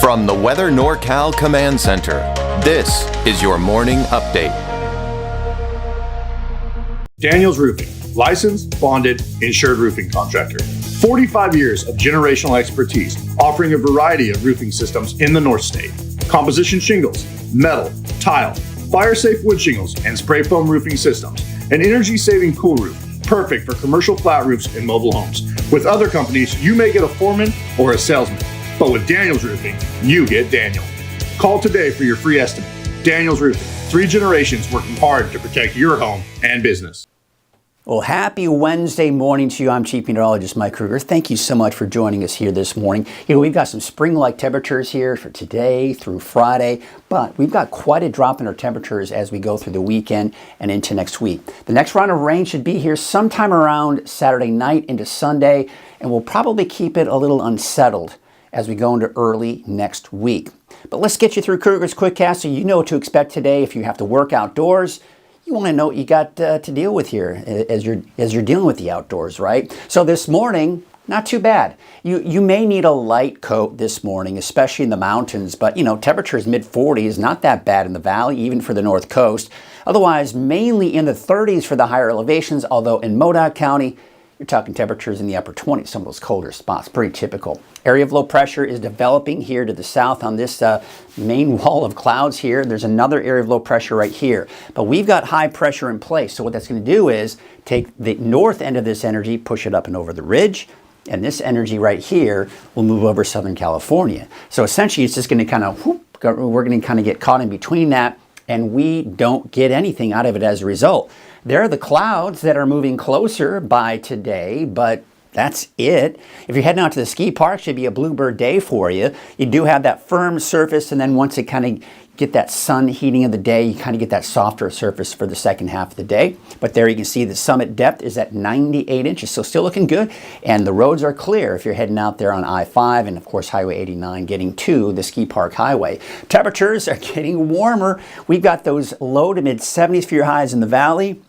From the Weather NorCal Command Center, this is your morning update. Daniels Roofing, licensed, bonded, insured roofing contractor. 45 years of generational expertise, offering a variety of roofing systems in the North State. Composition shingles, metal, tile, fire-safe wood shingles, and spray foam roofing systems. An energy-saving cool roof, perfect for commercial flat roofs and mobile homes. With other companies, you may get a foreman or a salesman. But with Daniels Roofing, you get Daniel. Call today for your free estimate. Daniels Roofing, 3 generations working hard to protect your home and business. Well, happy Wednesday morning to you. I'm Chief Meteorologist Mike Krueger. Thank you so much for joining us here this morning. We've got some spring-like temperatures here for today through Friday, but we've got quite a drop in our temperatures as we go through the weekend and into next week. The next round of rain should be here sometime around Saturday night into Sunday, and we'll probably keep it a little unsettled as we go into early next week. But let's get you through Krueger's Quickcast so you know what to expect today. If you have to work outdoors, you want to know what you got to deal with here as you're dealing with the outdoors, right? So this morning, not too bad. You may need a light coat this morning, especially in the mountains, but temperatures mid-40s, not that bad in the valley, even for the North Coast. Otherwise, mainly in the 30s for the higher elevations, although in Modoc County, you're talking temperatures in the upper 20s, some of those colder spots, pretty typical. Area of low pressure is developing here to the south on this main wall of clouds here. There's another area of low pressure right here. But we've got high pressure in place. So what that's going to do is take the north end of this energy, push it up and over the ridge, and this energy right here will move over Southern California. So essentially it's just going to kind of, we're going to kind of get caught in between that, and we don't get anything out of it as a result. There are the clouds that are moving closer by today, but that's it. If you're heading out to the ski park, it should be a bluebird day for you. You do have that firm surface, and then once it kind of get that sun heating of the day, you kind of get that softer surface for the second half of the day. But there you can see the summit depth is at 98 inches, so still looking good. And the roads are clear if you're heading out there on I-5 and, of course, Highway 89 getting to the ski park highway. Temperatures are getting warmer. We've got those low to mid-70s for your highs in the valley.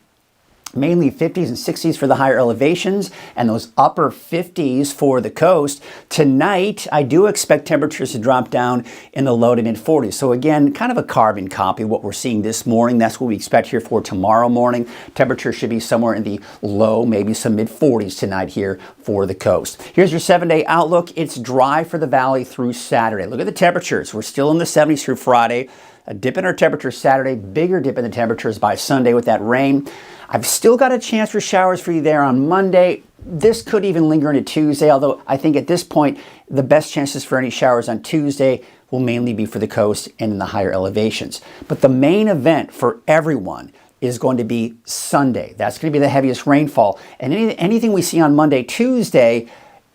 Mainly 50s and 60s for the higher elevations and those upper 50s for the coast. Tonight, I do expect temperatures to drop down in the low to mid 40s. So again, kind of a carbon copy of what we're seeing this morning. That's what we expect here for tomorrow morning. Temperatures should be somewhere in the low, maybe some mid 40s tonight here for the coast. Here's your 7-day outlook. It's dry for the valley through Saturday. Look at the temperatures. We're still in the 70s through Friday. A dip in our temperatures Saturday, bigger dip in the temperatures by Sunday with that rain. I've still got a chance for showers for you there on Monday. This could even linger into Tuesday, although I think at this point, the best chances for any showers on Tuesday will mainly be for the coast and in the higher elevations. But the main event for everyone is going to be Sunday. That's going to be the heaviest rainfall. And anything we see on Monday, Tuesday,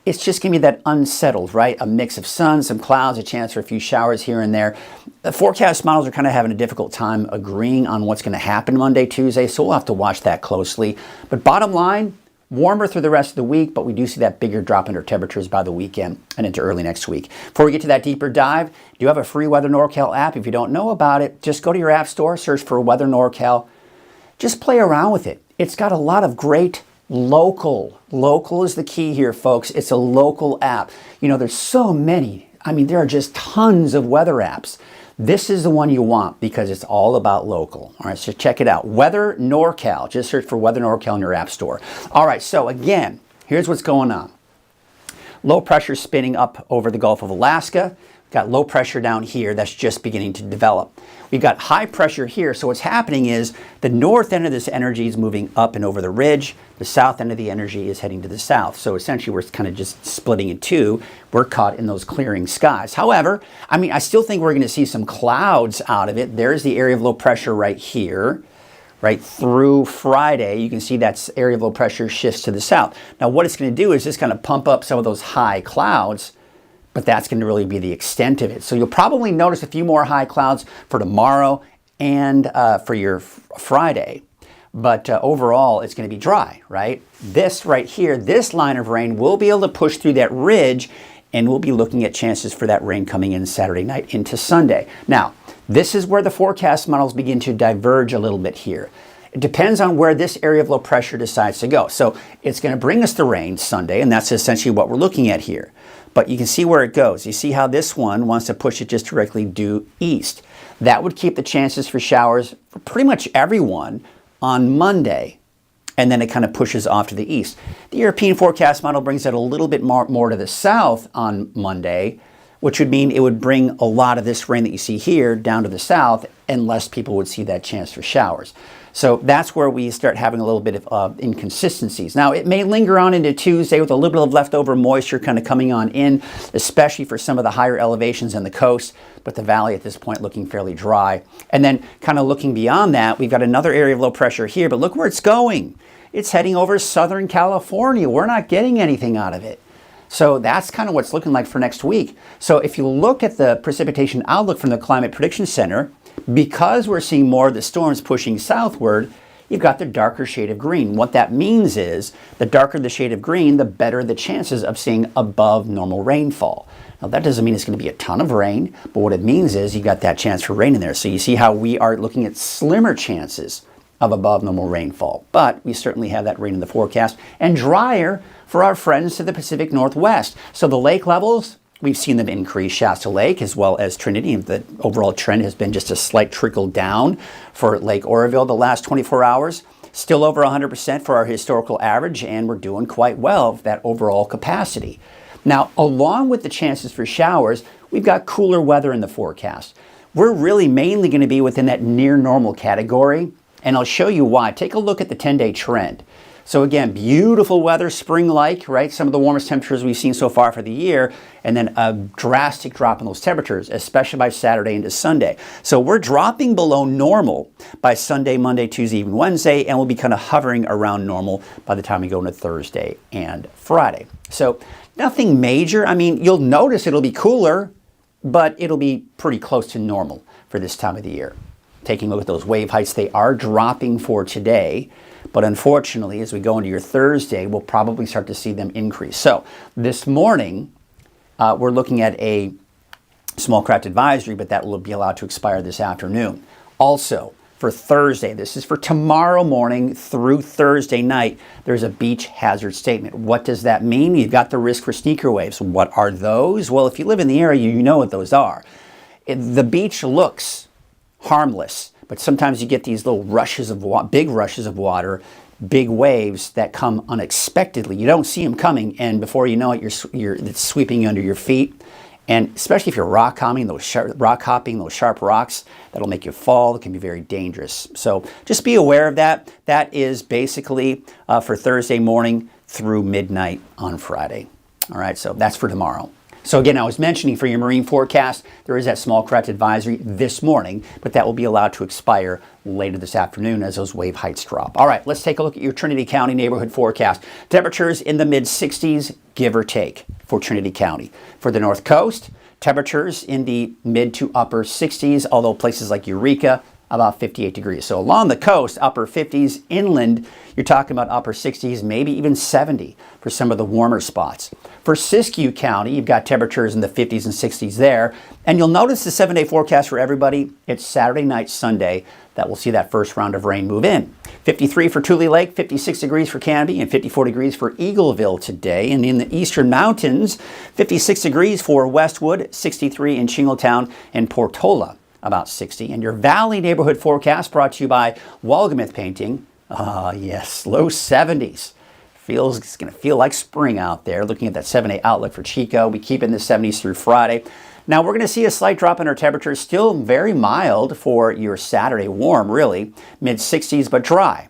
it's just going to be that unsettled, right? A mix of sun, some clouds, a chance for a few showers here and there. The forecast models are kind of having a difficult time agreeing on what's going to happen Monday, Tuesday, so we'll have to watch that closely. But bottom line, warmer through the rest of the week, but we do see that bigger drop in our temperatures by the weekend and into early next week. Before we get to that deeper dive, do you have a free Weather NorCal app? If you don't know about it, just go to your app store, search for Weather NorCal. Just play around with it. It's got a lot of great local is the key here, folks. It's a local app. There's so many. There are just tons of weather apps. This is the one you want because it's all about local. All right, so check it out. Weather NorCal. Just search for Weather NorCal in your app store. All right, so again, here's what's going on. Low pressure spinning up over the Gulf of Alaska. Got low pressure down here that's just beginning to develop. We've got high pressure here, so what's happening is the north end of this energy is moving up and over the ridge. The south end of the energy is heading to the south. So essentially we're kind of just splitting in two. We're caught in those clearing skies. However, I still think we're going to see some clouds out of it. There's the area of low pressure right here. Right through Friday, you can see that area of low pressure shifts to the south. Now what it's going to do is just kind of pump up some of those high clouds, but that's going to really be the extent of it. So you'll probably notice a few more high clouds for tomorrow and for your Friday. But overall, it's going to be dry, right? This right here, this line of rain will be able to push through that ridge, and we'll be looking at chances for that rain coming in Saturday night into Sunday. Now, this is where the forecast models begin to diverge a little bit here. It depends on where this area of low pressure decides to go. So it's going to bring us the rain Sunday, and that's essentially what we're looking at here. But you can see where it goes. You see how this one wants to push it just directly due east. That would keep the chances for showers for pretty much everyone on Monday. And then it kind of pushes off to the east. The European forecast model brings it a little bit more to the south on Monday, which would mean it would bring a lot of this rain that you see here down to the south, and less people would see that chance for showers. So that's where we start having a little bit of inconsistencies. Now, it may linger on into Tuesday with a little bit of leftover moisture kind of coming on in, especially for some of the higher elevations in the coast, but the valley at this point looking fairly dry. And then kind of looking beyond that, we've got another area of low pressure here, but look where it's going. It's heading over Southern California. We're not getting anything out of it. So that's kind of what's looking like for next week. So if you look at the precipitation outlook from the Climate Prediction Center, because we're seeing more of the storms pushing southward, you've got the darker shade of green. What that means is the darker the shade of green, the better the chances of seeing above normal rainfall. Now, that doesn't mean it's going to be a ton of rain, but what it means is you got that chance for rain in there. So you see how we are looking at slimmer chances of above normal rainfall. But we certainly have that rain in the forecast, and drier for our friends to the Pacific Northwest. So the lake levels, we've seen them increase. Shasta Lake as well as Trinity. The overall trend has been just a slight trickle down for Lake Oroville the last 24 hours. Still over 100% for our historical average, and we're doing quite well with that overall capacity. Now, along with the chances for showers, we've got cooler weather in the forecast. We're really mainly going to be within that near normal category, and I'll show you why. Take a look at the 10-day trend. So again, beautiful weather, spring-like, right? Some of the warmest temperatures we've seen so far for the year, and then a drastic drop in those temperatures, especially by Saturday into Sunday. So we're dropping below normal by Sunday, Monday, Tuesday, even Wednesday, and we'll be kind of hovering around normal by the time we go into Thursday and Friday. So nothing major. I mean, you'll notice it'll be cooler, but it'll be pretty close to normal for this time of the year. Taking a look at those wave heights, they are dropping for today. But unfortunately, as we go into your Thursday, we'll probably start to see them increase. So this morning, we're looking at a small craft advisory, but that will be allowed to expire this afternoon. Also, for Thursday, this is for tomorrow morning through Thursday night, there's a beach hazard statement. What does that mean? You've got the risk for sneaker waves. What are those? Well, if you live in the area, you know what those are. The beach looks harmless, but sometimes you get these little rushes of big rushes of water, big waves that come unexpectedly. You don't see them coming, and before you know it, it's sweeping you under your feet. And especially if you're rock hopping, those sharp rocks, that'll make you fall. It can be very dangerous. So just be aware of that. That is basically for Thursday morning through midnight on Friday. All right, so that's for tomorrow. So again, I was mentioning for your marine forecast, there is that small craft advisory this morning, but that will be allowed to expire later this afternoon as those wave heights drop. All right, let's take a look at your Trinity County neighborhood forecast. Temperatures in the mid-60s, give or take, for Trinity County. For the North Coast, temperatures in the mid to upper 60s, although places like Eureka, about 58 degrees. So along the coast, upper 50s, inland, you're talking about upper 60s, maybe even 70 for some of the warmer spots. For Siskiyou County, you've got temperatures in the 50s and 60s there. And you'll notice the 7-day forecast for everybody, it's Saturday night, Sunday, that we'll see that first round of rain move in. 53 for Tule Lake, 56 degrees for Canby, and 54 degrees for Eagleville today. And in the eastern mountains, 56 degrees for Westwood, 63 in Shingletown and Portola, about 60. And your valley neighborhood forecast brought to you by Walgamith Painting. Yes, low 70s. It's going to feel like spring out there. Looking at that 7-day outlook for Chico, we keep in the 70s through Friday. Now we're going to see a slight drop in our temperatures, still very mild for your Saturday, warm really, mid-60s but dry.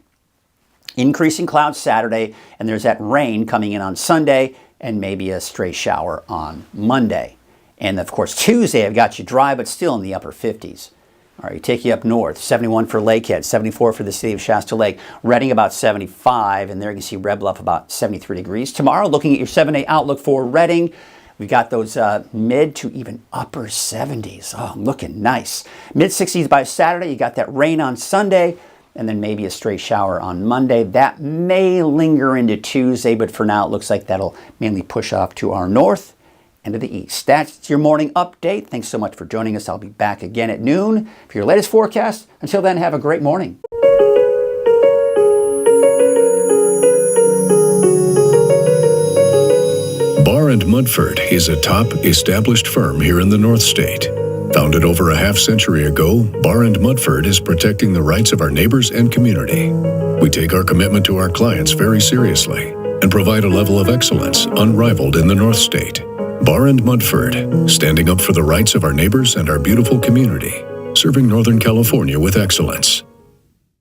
Increasing clouds Saturday, and there's that rain coming in on Sunday and maybe a stray shower on Monday. And of course Tuesday I've got you dry but still in the upper 50s. All right, take you up north, 71 for Lakehead, 74 for the city of Shasta Lake, Redding about 75, and there you can see Red Bluff about 73 degrees. Tomorrow, looking at your 7-day outlook for Redding, we've got those mid to even upper 70s. Oh, looking nice. Mid-60s by Saturday, you got that rain on Sunday, and then maybe a stray shower on Monday. That may linger into Tuesday, but for now it looks like that'll mainly push off to our north and to the east. That's your morning update. Thanks so much for joining us. I'll be back again at noon for your latest forecast. Until then, have a great morning. Barring Barr & Mudford is a top, established firm here in the North State. Founded over a half-century ago, Barr & Mudford is protecting the rights of our neighbors and community. We take our commitment to our clients very seriously and provide a level of excellence unrivaled in the North State. Barr & Mudford, standing up for the rights of our neighbors and our beautiful community, serving Northern California with excellence.